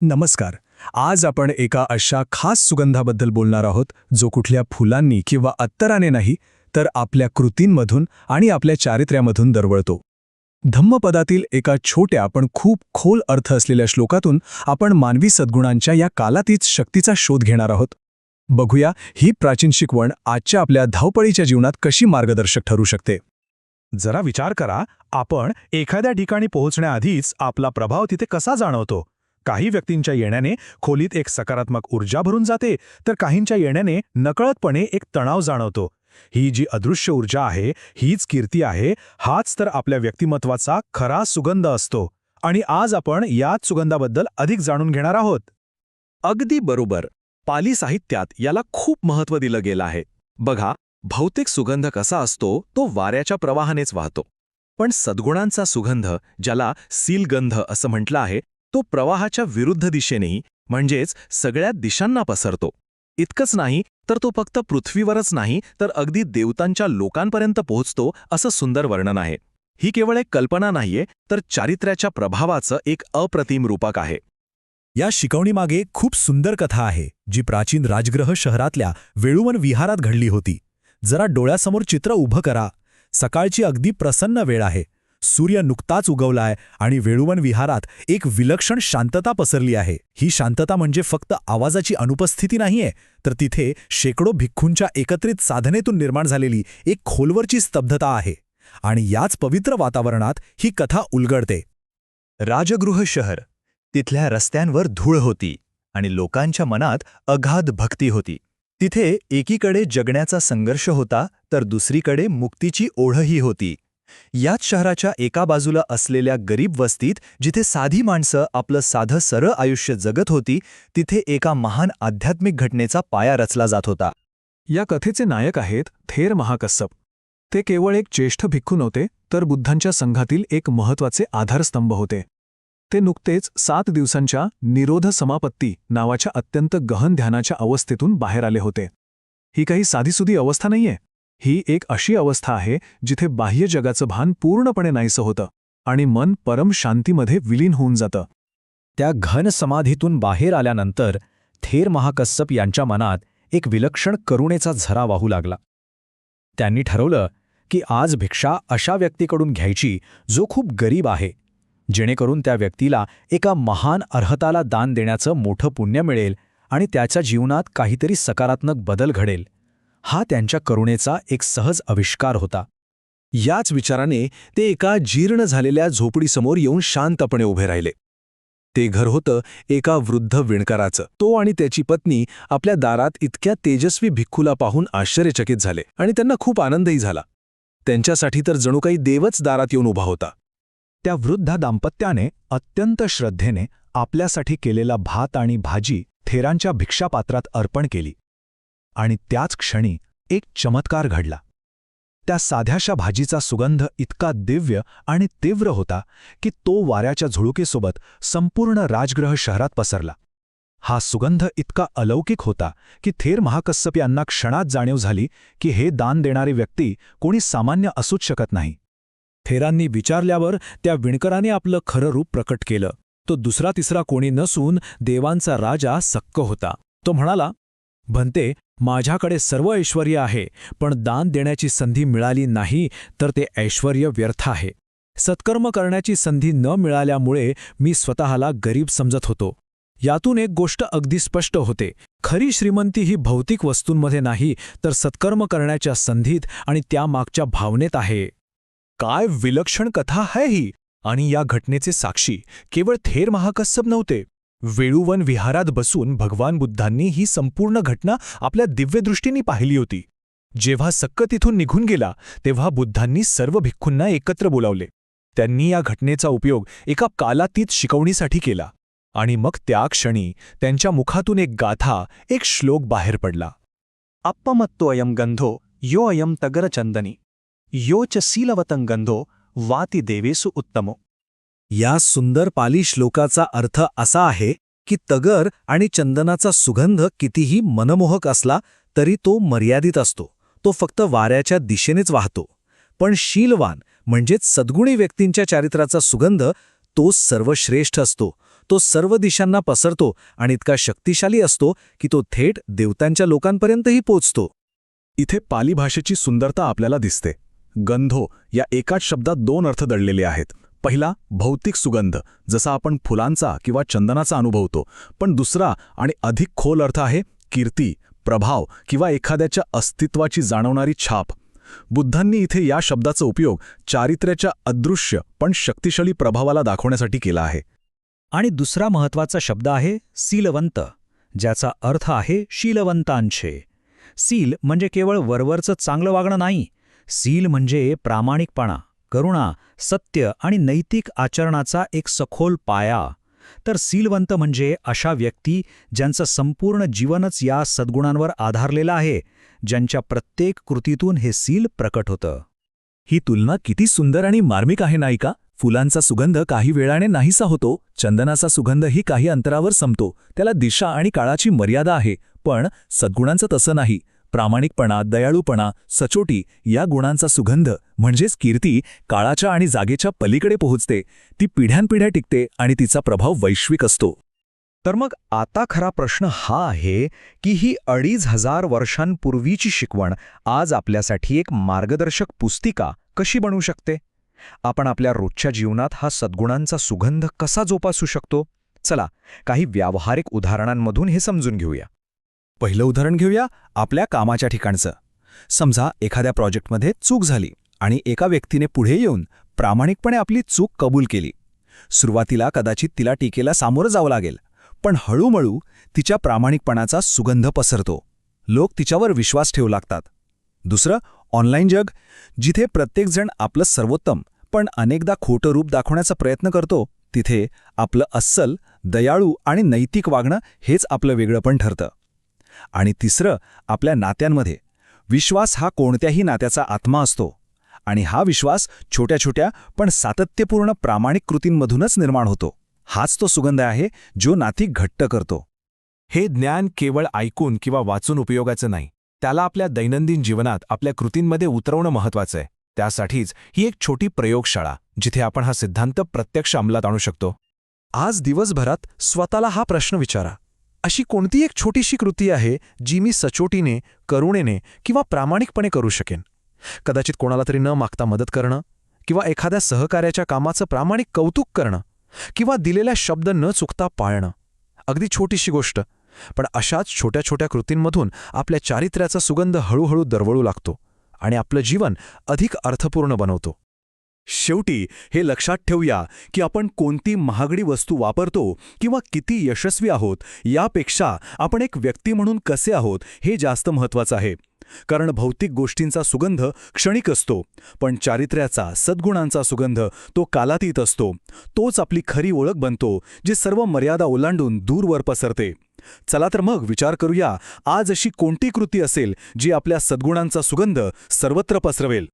नमस्कार. आज आपण एका अशा खास सुगंधाबद्दल बोलणार आहोत जो कुठल्या फुलांनी किंवा अत्तराने नाही तर आपल्या कृतींमधून आणि आपल्या चारित्र्यामधून दरवळतो. धम्मपदातील एका छोट्या पण खूप खोल अर्थ असलेल्या श्लोकातून आपण मानवी सद्गुणांच्या या कालातीत शक्तीचा शोध घेणार आहोत. बघूया ही प्राचीन शिकवण आजच्या आपल्या धावपळीच्या जीवनात कशी मार्गदर्शक ठरू शकते. जरा विचार करा, आपण एखाद्या ठिकाणी पोहोचण्याआधीच आपला प्रभाव तिथे कसा जाणवतो. काही व्यक्तींच्या येण्याने खोलीत एक सकारात्मक ऊर्जा भरून जाते, तर काहींच्या येण्याने नकळतपणे एक तणाव जाणवतो. ही जी अदृश्य ऊर्जा आहे, हीच कीर्ती आहे, हाच तर आपल्या व्यक्तिमत्वाचा खरा सुगंध असतो. आणि आज आपण याच सुगंधाबद्दल अधिक जाणून घेणार आहोत. अगदी बरोबर. पाली साहित्यात याला खूप महत्त्व दिलं गेलं आहे. बघा, भौतिक सुगंध कसा असतो तो वाऱ्याच्या प्रवाहानेच वाहतो. पण सद्गुणांचा सुगंध, ज्याला सीलगंध असं म्हटलं आहे, तो प्रवाहाच्या विरुद्ध दिशेनेही म्हणजेच सगळ्या दिशांना पसरतो. इतकंच नाही तर तो फक्त पृथ्वीवरच नाही तर अगदी देवतांच्या लोकांपर्यंत पोहोचतो असं सुंदर वर्णन आहे. ही केवळ एक कल्पना नाहीये, तर चारित्र्याच्या प्रभावाचं एक अप्रतिम रूपक आहे. या शिकवणीमागे खूप सुंदर कथा आहे, जी प्राचीन राजगृह शहरातल्या वेळुवन विहारात घडली होती. जरा डोळ्यासमोर चित्र उभं करा. सकाळची अगदी प्रसन्न वेळ आहे. सूर्य नुकताच उगवलाय आणि वेळुवन विहारात एक विलक्षण शांतता पसरली आहे. ही शांतता म्हणजे फक्त आवाजाची अनुपस्थिती नाहीये, तर तिथे शेकडो भिक्खूंच्या एकत्रित साधनेतून निर्माण झालेली एक खोलवरची स्तब्धता आहे. आणि याच पवित्र वातावरणात ही कथा उलगडते. राजगृह शहर. तिथल्या रस्त्यांवर धूळ होती आणि लोकांच्या मनात अगाध भक्ती होती. तिथे एकीकडे जगण्याचा संघर्ष होता, तर दुसरीकडे मुक्तीची ओढही होती. याच शहराच्या एका बाजूला असलेल्या गरीब वस्तीत, जिथे साधी माणसं आपलं साधं सरळ आयुष्य जगत होती, तिथे एका महान आध्यात्मिक घटनेचा पाया रचला जात होता. या कथेचे नायक आहेत थेर महाकस्सप. ते केवळ एक ज्येष्ठ भिक्खू नव्हते, तर बुद्धांच्या संघातील एक महत्त्वाचे आधारस्तंभ होते. ते नुकतेच 7 दिवसांच्या निरोध समापत्ती नावाच्या अत्यंत गहन ध्यानाच्या अवस्थेतून बाहेर आले होते. ही काही साधीसुधी अवस्था नाहीये. ही एक अशी अवस्था आहे जिथे बाह्य जगाचं भान पूर्णपणे नाहीसं होतं आणि मन परम शांतीमध्ये विलीन होऊन जातं. त्या घन समाधीतून बाहेर आल्यानंतर थेर महाकस्सप यांच्या मनात एक विलक्षण करुणेचा झरा वाहू लागला. त्यांनी ठरवलं की आज भिक्षा अशा व्यक्तीकडून घ्यायची जो खूप गरीब आहे, जेणेकरून त्या व्यक्तीला एका महान अर्हताला दान देण्याचं मोठं पुण्य मिळेल आणि त्याच्या जीवनात काहीतरी सकारात्मक बदल घडेल. हा त्यांच्या करुणेचा एक सहज आविष्कार होता. याच विचाराने ते एका जीर्ण झालेल्या झोपडीसमोर येऊन शांतपणे उभे राहिले. ते घर होतं एका वृद्ध विणकराचं. तो आणि त्याची पत्नी आपल्या दारात इतक्या तेजस्वी भिक्खूला पाहून आश्चर्यचकित झाले आणि त्यांना खूप आनंदही झाला. त्यांच्यासाठी तर जणू काही देवच दारात येऊन उभा होता. त्या वृद्ध दाम्पत्याने अत्यंत श्रद्धेने आपल्यासाठी केलेला भात आणि भाजी थेरांच्या भिक्षापात्रात अर्पण केली. आणि त्याच क्षणी एक चमत्कार घडला. त्या साध्याशा भाजीचा सुगंध इतका दिव्य आणि तीव्र होता की तो वाऱ्याच्या झुळुकेसोबत संपूर्ण राजगृह शहरात पसरला. हा सुगंध इतका अलौकिक होता की थेर महाकस्सप यांना क्षणात जाणीव झाली की हे दान देणारी व्यक्ती कोणी सामान्य असूच शकत नाही. थेरांनी विचारल्यावर त्या विणकराने आपलं खरं रूप प्रकट केलं. तो दुसरा तिसरा कोणी नसून देवांचा राजा सक्क होता. तो म्हणाला, "भंते, माझ्याकडे सर्व ऐश्वर्य आहे, पण दान देण्याची संधी मिळाली नाही तर ते ऐश्वर्य व्यर्थ आहे. सत्कर्म करण्याची संधी न मिळाल्यामुळे मी स्वतःला गरीब समजत होतो." यातून एक गोष्ट अगदी स्पष्ट होते. खरी श्रीमंती ही भौतिक वस्तूंमध्ये नाही, तर सत्कर्म करण्याच्या संधीत आणि त्यामागच्या भावनेत आहे. काय विलक्षण कथा आहे ही. आणि या घटनेचे साक्षी केवळ थेर महाकस्सप नव्हते. वेळुवन विहारात बसून भगवान बुद्धांनी ही संपूर्ण घटना आपल्या दिव्यदृष्टीने पाहिली होती. जेव्हा सक्क तिथून निघून गेला, तेव्हा बुद्धांनी सर्व भिक्खूंना एकत्र बोलावले. त्यांनी या घटनेचा उपयोग एका कालातीत शिकवणीसाठी केला. आणि मग त्या क्षणी त्यांच्या मुखातून एक गाथा, एक श्लोक बाहेर पडला. अप्पमत्तो अयम गंधो यो अयम तगरचंदनी यो च सीलवतं गंधो वाति देवेषु उत्तमो. या सुंदर पाली श्लोकाचा अर्थ असा आहे की तगर आणि चंदनाचा सुगंध कितीही मनमोहक असला तरी तो मर्यादित असतो. तो फक्त वाऱ्याच्या दिशेनेच वाहतो. पण शीलवान म्हणजेच सद्गुणी व्यक्तींच्या चारित्र्याचा सुगंध तो सर्वश्रेष्ठ असतो. तो सर्व दिशांना पसरतो आणि इतका शक्तिशाली असतो की तो थेट देवतांच्या लोकांपर्यंतही पोचतो. इथे पाली भाषेची सुंदरता आपल्याला दिसते. गंधो या एकाच शब्दात दोन अर्थ दडलेले आहेत. पहिला भौतिक सुगंध, जसा आपण फुलांचा किंवा चंदनाचा अनुभवतो. पण दुसरा आणि अधिक खोल अर्थ आहे कीर्ती, प्रभाव किंवा एखाद्याच्या अस्तित्वाची जाणवणारी छाप. बुद्धांनी इथे या शब्दाचा उपयोग चारित्र्याच्या अदृश्य पण शक्तिशाली प्रभावाला दाखवण्यासाठी केला आहे. आणि दुसरा महत्वाचा शब्द आहे सीलवंत, ज्याचा अर्थ आहे शीलवंतांचे. सील म्हणजे केवळ वरवरचं चांगलं वागणं नाही. सील म्हणजे प्रामाणिकपणा, करुणा, सत्य आणि नैतिक आचरणाचा एक सखोल पाया. तर सीलवंत म्हणजे अशा व्यक्ती ज्यांचं संपूर्ण जीवनच या सद्गुणांवर आधारलेलं आहे, ज्यांच्या प्रत्येक कृतीतून हे सील प्रकट होतं. ही तुलना किती सुंदर आणि मार्मिक आहे नाही का? फुलांचा सुगंध काही वेळाने नाहीसा होतो, चंदनाचा सुगंधही काही अंतरावर संपतो. त्याला दिशा आणि काळाची मर्यादा आहे. पण सद्गुणांचं तसं नाही. प्रामाणिकपणा, दयाळूपणा, सचोटी या गुणांचा सुगंध म्हणजेच कीर्ती काळाच्या आणि जागेच्या पलीकडे पोहोचते. ती पिढ्यानपिढ्या टिकते आणि तिचा प्रभाव वैश्विक असतो. तर मग आता खरा प्रश्न हा आहे की ही 2500 वर्षांपूर्वीची शिकवण आज आपल्यासाठी एक मार्गदर्शक पुस्तिका कशी बनू शकते? आपण आपल्या रोजच्या जीवनात हा सद्गुणांचा सुगंध कसा जोपासू शकतो? चला, काही व्यावहारिक उदाहरणांमधून हे समजून घेऊया. पहिलं उदाहरण घेऊया आपल्या कामाच्या ठिकाणचं. समजा एखाद्या प्रोजेक्टमध्ये चूक झाली आणि एका व्यक्तीने पुढे येऊन प्रामाणिकपणे आपली चूक कबूल केली. सुरुवातीला कदाचित तिला टीकेला सामोरं जावं लागेल, पण हळूहळू तिच्या प्रामाणिकपणाचा सुगंध पसरतो. लोक तिच्यावर विश्वास ठेवू लागतात. दुसरं, ऑनलाईन जग, जिथे प्रत्येकजण आपलं सर्वोत्तम पण अनेकदा खोटं रूप दाखवण्याचा प्रयत्न करतो, तिथे आपलं अस्सल, दयाळू आणि नैतिक वागणं हेच आपलं वेगळंपण ठरतं. आणि तिसरं, आपल्या नात्यांमध्ये. विश्वास हा कोणत्याही नात्याचा आत्मा असतो आणि हा विश्वास छोट्या छोट्या पण सातत्यपूर्ण प्रामाणिक कृतींमधूनच निर्माण होतो. हाच तो सुगंध आहे जो नाती घट्ट करतो. हे ज्ञान केवळ ऐकून किंवा वाचून उपयोगाचं नाही. त्याला आपल्या दैनंदिन जीवनात आपल्या कृतींमध्ये उतरवणं महत्त्वाचं आहे. त्यासाठीच ही एक छोटी प्रयोगशाळा जिथे आपण हा सिद्धांत प्रत्यक्ष अंमलात आणू शकतो. आज दिवसभरात स्वतःला हा प्रश्न विचारा. अशी कोणती एक छोटीशी कृती आहे जी मी सचोटीने, करुणेने किंवा प्रामाणिकपणे करू शकेन? कदाचित कोणाला तरी न मागता मदत करणं, किंवा एखाद्या सहकार्याच्या कामाचं प्रामाणिक कौतुक करणं, किंवा दिलेला शब्द न चुकता पाळणं. अगदी छोटीशी गोष्ट, पण अशाच छोट्या छोट्या कृतींमधून आपल्या चारित्र्याचा सुगंध हळूहळू दरवळू लागतो आणि आपलं जीवन अधिक अर्थपूर्ण बनवतो. शेवटी हे लक्षात ठेवूया की आपण कोणती महागडी वस्तू वापरतो किंवा किती यशस्वी आहोत, यापेक्षा आपण एक व्यक्ती म्हणून कसे आहोत हे जास्त महत्त्वाचं आहे. कारण भौतिक गोष्टींचा सुगंध क्षणिक असतो, पण चारित्र्याचा, सद्गुणांचा सुगंध तो कालातीत असतो. तोच आपली खरी ओळख बनतो, जी सर्व मर्यादा ओलांडून दूरवर पसरते. चला तर मग विचार करूया, आज अशी कोणती कृती असेल जी आपल्या सद्गुणांचा सुगंध सर्वत्र पसरवेल.